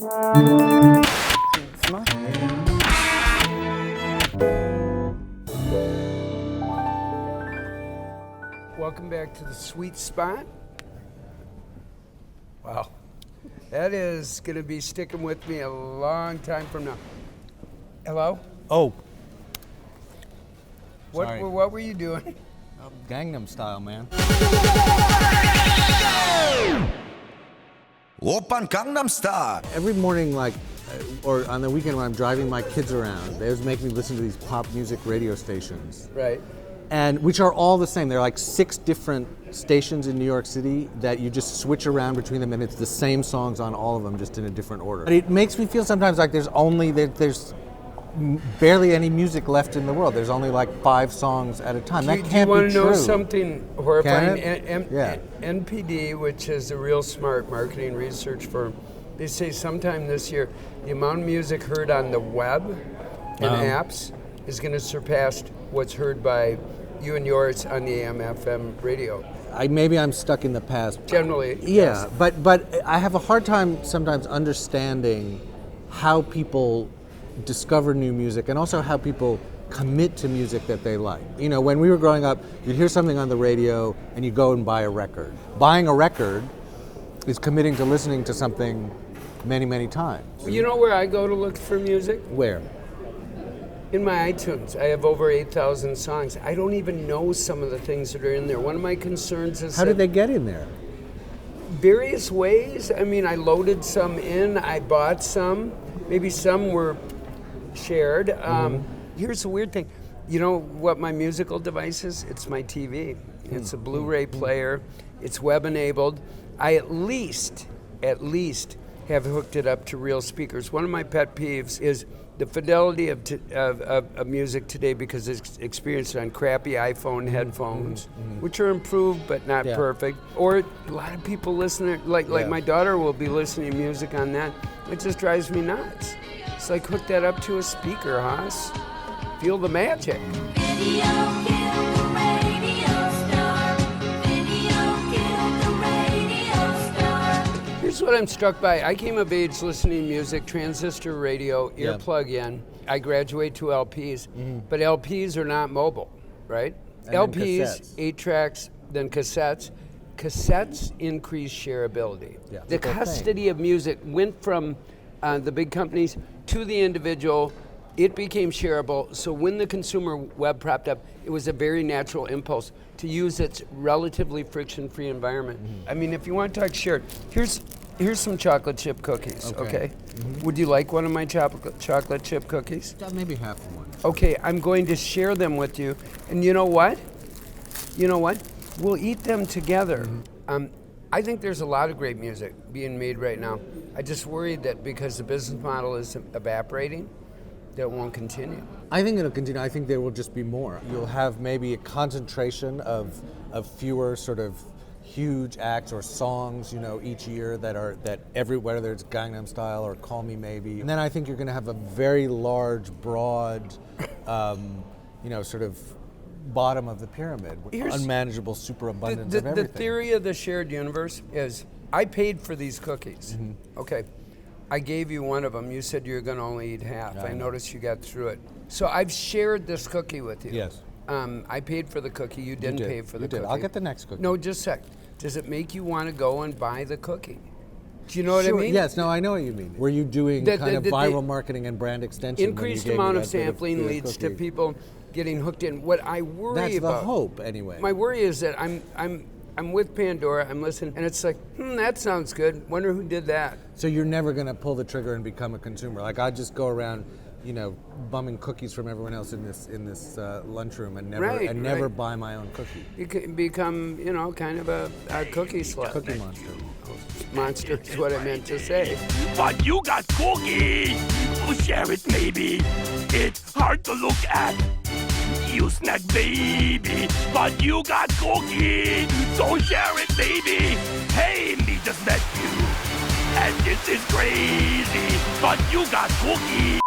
Welcome back to the sweet spot. Wow, that is going to be sticking with me a long time from now. Hello? Oh. What were you doing? Gangnam Style, man. Oppan Gangnam Style. Every morning, or on the weekend when I'm driving my kids around, they always make me listen to these pop music radio stations. Right. And which are all the same. There are like 6 different stations in New York City that you just switch around between them, and it's the same songs on all of them, just in a different order. But it makes me feel sometimes like there's barely any music left in the world. There's only like 5 songs at a time. That can't be true. Do you want to know something horrifying? Yeah. NPD, which is a real smart marketing research firm, they say sometime this year the amount of music heard on the web and apps is going to surpass what's heard by you and yours on the AM/FM radio. Maybe I'm stuck in the past. Generally, yeah. Yes. But I have a hard time sometimes understanding how people discover new music and also how people commit to music that they like. You know, when we were growing up, you'd hear something on the radio and you go and buy a record. Buying a record is committing to listening to something many, many times. You know where I go to look for music? Where? In my iTunes. I have over 8,000 songs. I don't even know some of the things that are in there. One of my concerns is how did they get in there? Various ways. I mean, I loaded some in, I bought some. Maybe some were shared. Here's the weird thing. You know what my musical device is? It's my TV. It's a Blu-ray player. It's web-enabled. I at least have hooked it up to real speakers. One of my pet peeves is the fidelity of music today, because it's experienced on crappy iPhone headphones, which are improved but not perfect. Or a lot of people listen, like my daughter will be listening to music on that. It just drives me nuts. It's like, hook that up to a speaker, Haas. Feel the magic. Video killed the radio star. Video killed the radio star. Here's what I'm struck by. I came of age listening to music, transistor radio, earplug in. I graduate to LPs, but LPs are not mobile, right? And LPs, 8 tracks, then cassettes. Cassettes increase shareability. Yeah. The custody of music went from the big companies to the individual. It became shareable, so when the consumer web propped up, it was a very natural impulse to use its relatively friction-free environment. I mean, if you want to talk shared, here's some chocolate chip cookies, okay? Would you like one of my chocolate chip cookies? Maybe half one. Okay, I'm going to share them with you, and you know what? We'll eat them together. I think there's a lot of great music being made right now. I just worry that because the business model is evaporating, that won't continue. I think it'll continue. I think there will just be more. You'll have maybe a concentration of fewer sort of huge acts or songs, you know, each year whether it's Gangnam Style or Call Me Maybe. And then I think you're going to have a very large, broad, sort of bottom of the pyramid, unmanageable superabundance of everything. The theory of the shared universe is, I paid for these cookies. Okay, I gave you one of them. You said you were going to only eat half. I noticed you got through it. So I've shared this cookie with you. Yes. I paid for the cookie. You didn't pay for the cookie. I'll get the next cookie. No, just a sec. Does it make you want to go and buy the cookie? Do you know what I mean? Yes, no, I know what you mean. Were you doing kind of viral marketing and brand extension? Increased amount of sampling leads to people getting hooked in. What I worry about... That's the hope, anyway. My worry is that I'm with Pandora, I'm listening, and it's like, that sounds good. Wonder who did that. So you're never going to pull the trigger and become a consumer. Like, I just go around, bumming cookies from everyone else in this lunchroom and never buy my own cookie. You can become, kind of a cookie slut. Cookie monster. Monster is what I meant to say. But you got cookies, so share it maybe. It's hard to look at. You snack baby, but you got cookies, so share it baby. Hey, me just met you, and this is crazy, but you got cookies.